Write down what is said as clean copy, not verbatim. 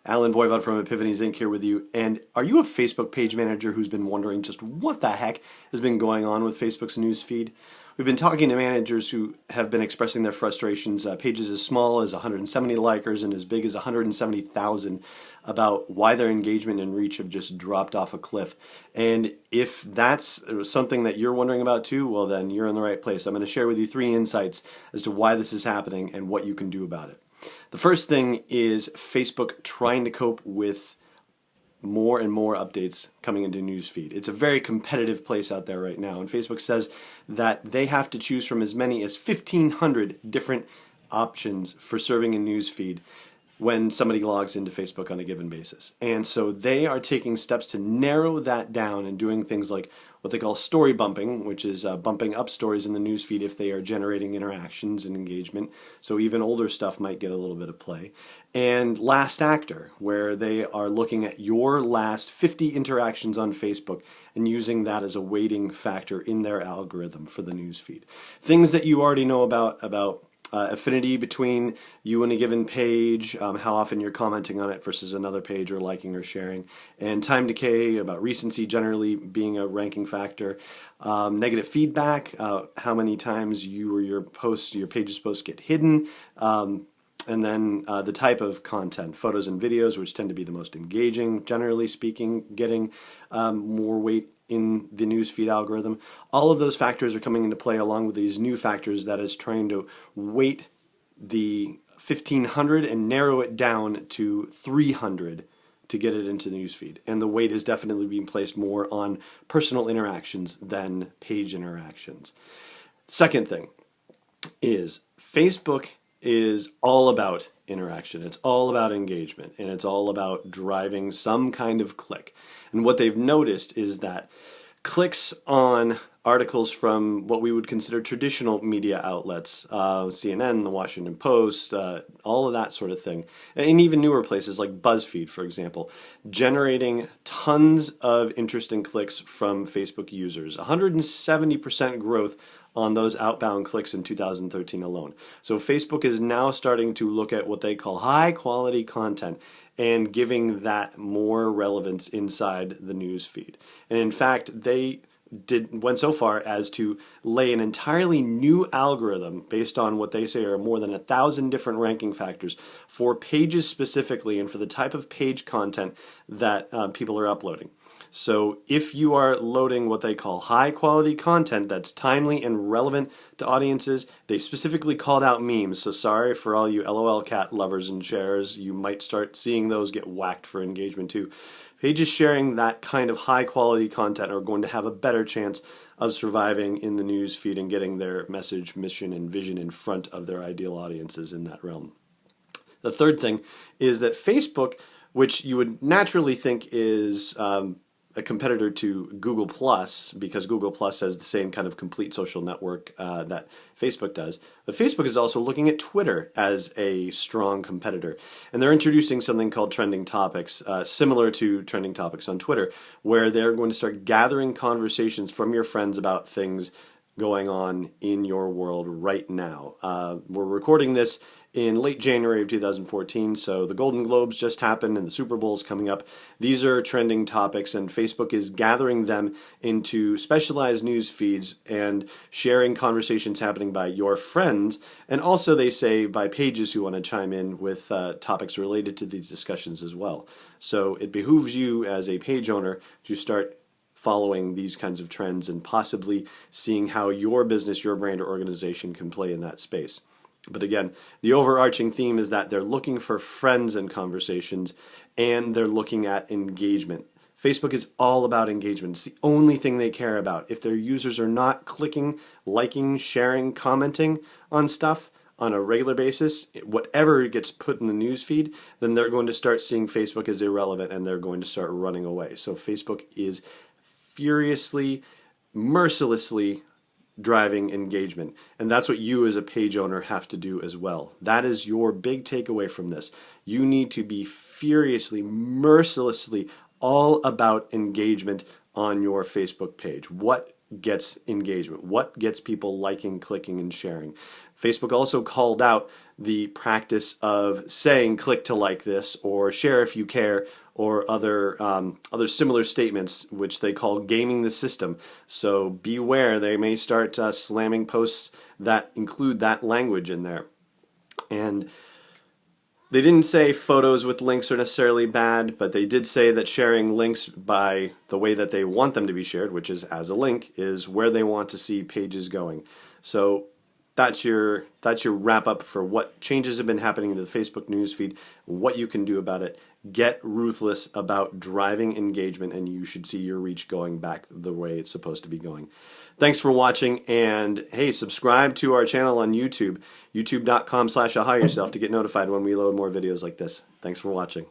Alan Voivod from Epiphanies Inc. here with you. And are you a Facebook page manager who's been wondering just what the heck has been going on with Facebook's news feed? We've been talking to managers who have been expressing their frustrations, pages as small as 170 likers and as big as 170,000, about why their engagement and reach have just dropped off a cliff. And if that's something that you're wondering about too, well then you're in the right place. I'm going to share with you 3 insights as to why this is happening and what you can do about it. The first thing is Facebook trying to cope with more and more updates coming into newsfeed. It's a very competitive place out there right now, and Facebook says that they have to choose from as many as 1,500 different options for serving a newsfeed when somebody logs into Facebook on a given basis. And so they are taking steps to narrow that down and doing things like what they call story bumping, which is bumping up stories in the newsfeed if they are generating interactions and engagement. So even older stuff might get a little bit of play. And last actor, where they are looking at your last 50 interactions on Facebook and using that as a weighting factor in their algorithm for the newsfeed. Things that you already know about affinity between you and a given page, how often you're commenting on it versus another page or liking or sharing, and time decay, about recency generally being a ranking factor, negative feedback, how many times you or your page's posts get hidden, and then the type of content, photos and videos, which tend to be the most engaging, generally speaking, getting more weight in the newsfeed algorithm. All of those factors are coming into play along with these new factors that is trying to weight the 1,500 and narrow it down to 300 to get it into the newsfeed. And the weight is definitely being placed more on personal interactions than page interactions. Second thing is Facebook is all about interaction. It's all about engagement, and it's all about driving some kind of click. And what they've noticed is that clicks on articles from what we would consider traditional media outlets, CNN, the Washington Post, all of that sort of thing, and even newer places like BuzzFeed, for example, generating tons of interesting clicks from Facebook users. 170% growth on those outbound clicks in 2013 alone. So Facebook is now starting to look at what they call high quality content and giving that more relevance inside the news feed. And in fact, they went so far as to lay an entirely new algorithm based on what they say are more than 1,000 different ranking factors for pages specifically and for the type of page content that people are uploading. So if you are loading what they call high quality content that's timely and relevant to audiences, they specifically called out memes. So sorry for all you LOL cat lovers and sharers, you might start seeing those get whacked for engagement too. Pages sharing that kind of high quality content are going to have a better chance of surviving in the news feed and getting their message, mission, and vision in front of their ideal audiences in that realm. The third thing is that Facebook, which you would naturally think is a competitor to Google Plus, because Google Plus has the same kind of complete social network that Facebook does. But Facebook is also looking at Twitter as a strong competitor. And they're introducing something called Trending Topics, similar to Trending Topics on Twitter, where they're going to start gathering conversations from your friends about things going on in your world right now. We're recording this in late January of 2014, so the Golden Globes just happened and the Super Bowl's coming up. These are trending topics, and Facebook is gathering them into specialized news feeds and sharing conversations happening by your friends, and also they say by pages who want to chime in with topics related to these discussions as well. So it behooves you as a page owner to start following these kinds of trends and possibly seeing how your business, your brand, or organization can play in that space. But again, the overarching theme is that they're looking for friends and conversations, and they're looking at engagement. Facebook is all about engagement. It's the only thing they care about. If their users are not clicking, liking, sharing, commenting on stuff on a regular basis, whatever gets put in the news feed, then they're going to start seeing Facebook as irrelevant, and they're going to start running away. So Facebook is furiously, mercilessly driving engagement. And that's what you as a page owner have to do as well. That is your big takeaway from this. You need to be furiously, mercilessly all about engagement on your Facebook page. What gets engagement? What gets people liking, clicking, and sharing? Facebook also called out the practice of saying click to like this or share if you care or other similar statements, which they call gaming the system. So beware, they may start slamming posts that include that language in there. And they didn't say photos with links are necessarily bad, but they did say that sharing links by the way that they want them to be shared, which is as a link, is where they want to see pages going. So that's your wrap up for what changes have been happening to the Facebook newsfeed, what you can do about it. Get ruthless about driving engagement, and you should see your reach going back the way it's supposed to be going. Thanks for watching, and hey, subscribe to our channel on YouTube, youtube.com/ahaiyourself to get notified when we load more videos like this. Thanks for watching.